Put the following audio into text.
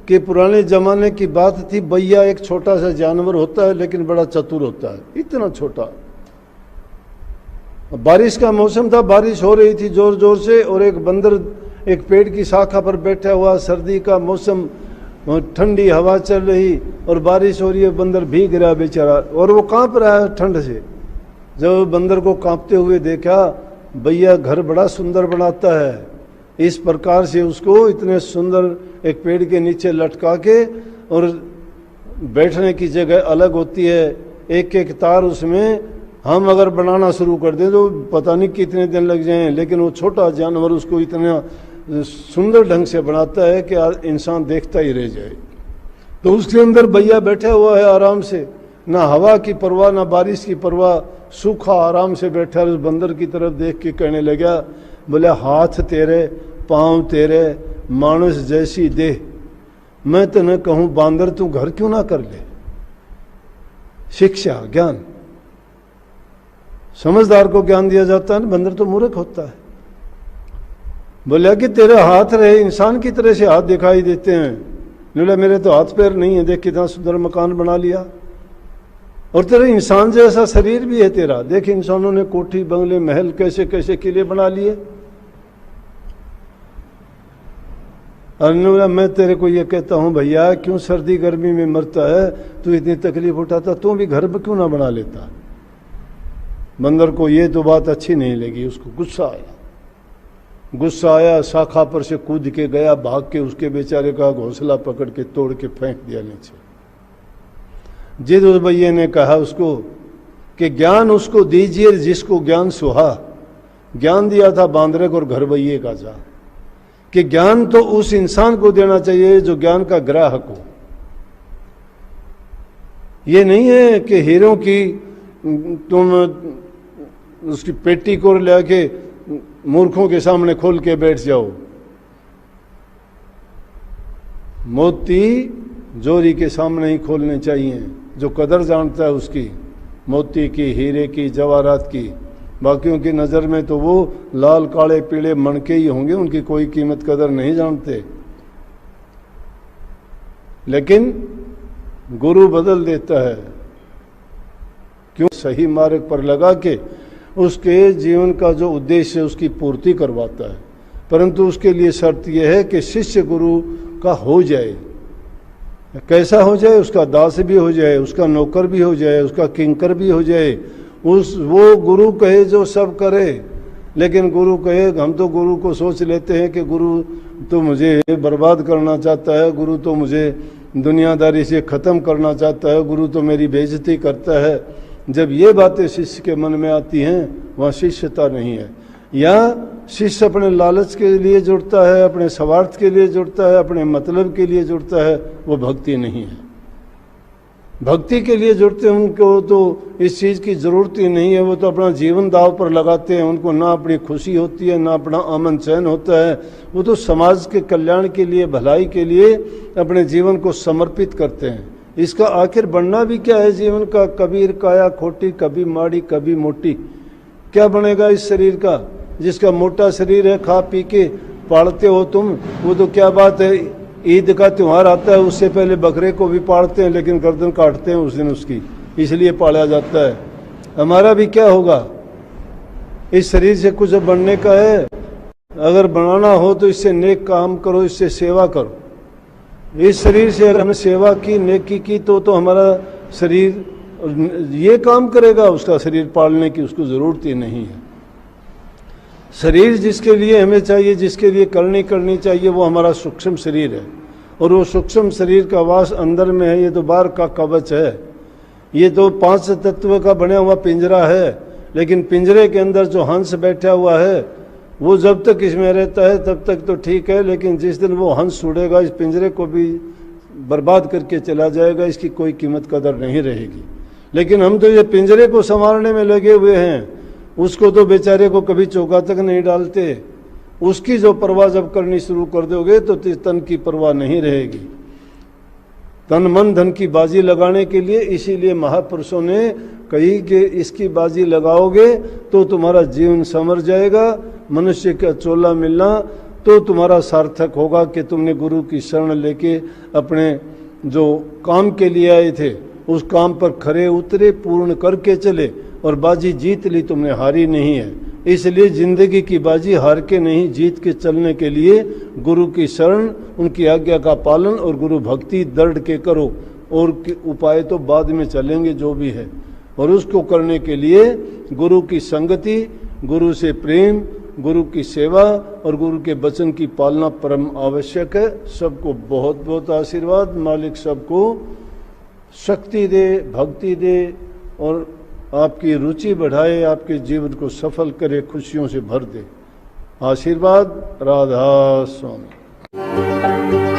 कि पुराने जमाने की बात थी, बैया एक छोटा सा जानवर होता है लेकिन बड़ा चतुर होता है, इतना छोटा। बारिश का मौसम था, बारिश हो रही थी जोर जोर से, और एक बंदर एक पेड़ की शाखा पर बैठा हुआ, सर्दी का मौसम, ठंडी हवा चल रही और बारिश हो रही है, बंदर भीग रहा बेचारा, और वो कांप रहा है ठंड से। जब बंदर को कांपते हुए देखा, भैया घर बड़ा सुंदर बनाता है, इस प्रकार से उसको इतने सुंदर एक पेड़ के नीचे लटका के, और बैठने की जगह अलग होती है, एक एक तार उसमें हम अगर बनाना शुरू कर दें तो पता नहीं कितने दिन लग जाएं, लेकिन वो छोटा जानवर उसको इतना सुंदर ढंग से बनाता है कि इंसान देखता ही रह जाए। तो उसके अंदर भैया बैठा हुआ है आराम से, ना हवा की परवाह ना बारिश की परवाह, सूखा आराम से बैठा है। उस बंदर की तरफ देख के कहने लगा, बोले हाथ तेरे पांव तेरे मानुष जैसी देह, मैं तो न कहूं बांदर तू घर क्यों ना कर ले। शिक्षा ज्ञान, समझदार को ज्ञान दिया जाता है, बंदर तो मूर्ख होता है। बोला कि तेरे हाथ रहे इंसान की तरह से हाथ दिखाई देते हैं। बोला मेरे तो हाथ पैर नहीं है, देख कितना सुंदर मकान बना लिया, और तेरे इंसान जैसा शरीर भी है तेरा, देख इंसानों ने कोठी बंगले महल कैसे कैसे किले बना लिए। और मैं तेरे को ये कहता हूं भैया, क्यों सर्दी गर्मी में मरता है, तू इतनी तकलीफ उठाता, तू भी घर में क्यों ना बना लेता। बंदर को ये तो बात अच्छी नहीं लगी, उसको गुस्सा आया, शाखा पर से कूद के गया, भाग के उसके बेचारे का घोंसला पकड़ के तोड़ के फेंक दिया नीचे। जिद उस भैया ने कहा उसको कि ज्ञान उसको दीजिए जिसको ज्ञान सुहा। ज्ञान दिया था बांदरे को और घर भैये का जा, कि ज्ञान तो उस इंसान को देना चाहिए जो ज्ञान का ग्राहक हो। ये नहीं है कि हीरों की तुम उसकी पेटी को लेके मूर्खों के सामने खोल के बैठ जाओ। मोती जोरी के सामने ही खोलने चाहिए, जो कदर जानता है उसकी, मोती की, हीरे की, जवाहरात की। बाकियों की नज़र में तो वो लाल काले पीले मणके ही होंगे, उनकी कोई कीमत कदर नहीं जानते। लेकिन गुरु बदल देता है, क्यों? सही मार्ग पर लगा के उसके जीवन का जो उद्देश्य है उसकी पूर्ति करवाता है। परंतु उसके लिए शर्त यह है कि शिष्य गुरु का हो जाए। कैसा हो जाए? उसका दास भी हो जाए, उसका नौकर भी हो जाए, उसका किंकर भी हो जाए। वो गुरु कहे जो सब करे। लेकिन गुरु कहे, हम तो गुरु को सोच लेते हैं कि गुरु तो मुझे बर्बाद करना चाहता है, गुरु तो मुझे दुनियादारी से ख़त्म करना चाहता है, गुरु तो मेरी बेइज्जती करता है। जब ये बातें शिष्य के मन में आती हैं, वहाँ शिष्यता नहीं है। या शिष्य अपने लालच के लिए जुड़ता है, अपने स्वार्थ के लिए जुड़ता है, अपने मतलब के लिए जुड़ता है, वो भक्ति नहीं है। भक्ति के लिए जुड़ते हैं उनको तो इस चीज़ की ज़रूरत ही नहीं है। वो तो अपना जीवन दाव पर लगाते हैं, उनको ना अपनी खुशी होती है ना अपना अमन चैन होता है। वो तो समाज के कल्याण के लिए, भलाई के लिए अपने जीवन को समर्पित करते हैं। इसका आखिर बनना भी क्या है जीवन का? कबीर काया खोटी, कभी माड़ी कभी मोटी। क्या बनेगा इस शरीर का? जिसका मोटा शरीर है, खा पी के पालते हो तुम, वो तो क्या बात है, ईद का त्यौहार आता है उससे पहले बकरे को भी पालते हैं, लेकिन गर्दन काटते हैं उस दिन उसकी, इसलिए पाला जाता है। हमारा भी क्या होगा? इस शरीर से कुछ बनने का है। अगर बनाना हो तो इससे नेक काम करो, इससे सेवा करो। इस शरीर से अगर हमने सेवा की, नेकी की, तो हमारा शरीर ये काम करेगा। उसका शरीर पालने की उसको ज़रूरत ही नहीं है। शरीर जिसके लिए हमें चाहिए, जिसके लिए करनी चाहिए, वो हमारा सूक्ष्म शरीर है। और वो सूक्ष्म शरीर का वास अंदर में है। ये तो बाहर का कवच है, ये तो 5 तत्व का बना हुआ पिंजरा है। लेकिन पिंजरे के अंदर जो हंस बैठा हुआ है, वो जब तक इसमें रहता है तब तक तो ठीक है, लेकिन जिस दिन वो हंस उड़ेगा, इस पिंजरे को भी बर्बाद करके चला जाएगा, इसकी कोई कीमत कदर नहीं रहेगी। लेकिन हम तो ये पिंजरे को संवारने में लगे हुए हैं, उसको तो बेचारे को कभी चौका तक नहीं डालते। उसकी जो परवाह जब करनी शुरू कर दोगे तो तन की परवाह नहीं रहेगी। तन मन धन की बाजी लगाने के लिए, इसीलिए महापुरुषों ने कही कि इसकी बाजी लगाओगे तो तुम्हारा जीवन संवर जाएगा। मनुष्य का चोला मिलना तो तुम्हारा सार्थक होगा कि तुमने गुरु की शरण लेके अपने जो काम के लिए आए थे उस काम पर खरे उतरे, पूर्ण करके चले और बाजी जीत ली, तुमने हारी नहीं है। इसलिए जिंदगी की बाजी हार के नहीं, जीत के चलने के लिए गुरु की शरण, उनकी आज्ञा का पालन और गुरु भक्ति दृढ़ के करो, और उपाय तो बाद में चलेंगे जो भी है। और उसको करने के लिए गुरु की संगति, गुरु से प्रेम, गुरु की सेवा और गुरु के वचन की पालना परम आवश्यक है। सबको बहुत बहुत आशीर्वाद। मालिक सबको शक्ति दे, भक्ति दे और आपकी रुचि बढ़ाए, आपके जीवन को सफल करे, खुशियों से भर दे। आशीर्वाद। राधा स्वामी।